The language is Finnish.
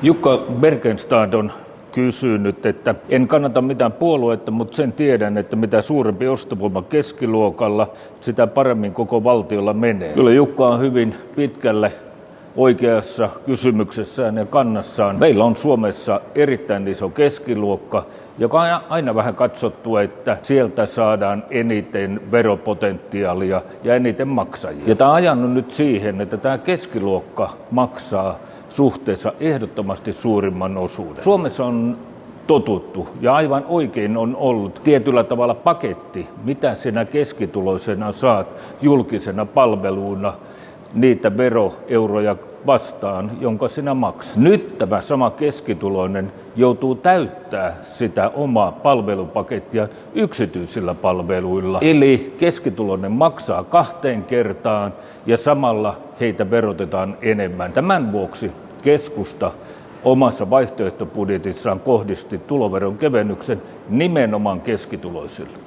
Jukka Bergenstad on kysynyt, että en kannata mitään puoluetta, mutta sen tiedän, että mitä suurempi ostovoima keskiluokalla, sitä paremmin koko valtiolla menee. Kyllä Jukka on hyvin pitkälle oikeassa kysymyksessään ja kannassaan. Meillä on Suomessa erittäin iso keskiluokka, joka on aina vähän katsottu, että sieltä saadaan eniten veropotentiaalia ja eniten maksajia. Ja tämä on ajanut nyt siihen, että tämä keskiluokka maksaa suhteessa ehdottomasti suurimman osuuden. Suomessa on totuttu ja aivan oikein on ollut tietyllä tavalla paketti, mitä sinä keskituloisena saat julkisena palveluna niitä veroeuroja vastaan, jonka sinä maksat. Nyt tämä sama keskituloinen joutuu täyttää sitä omaa palvelupakettia yksityisillä palveluilla. Eli keskituloinen maksaa 2 kertaan ja samalla heitä verotetaan enemmän. Tämän vuoksi keskusta omassa vaihtoehtobudjetissaan kohdisti tuloveron kevennyksen nimenomaan keskituloisille.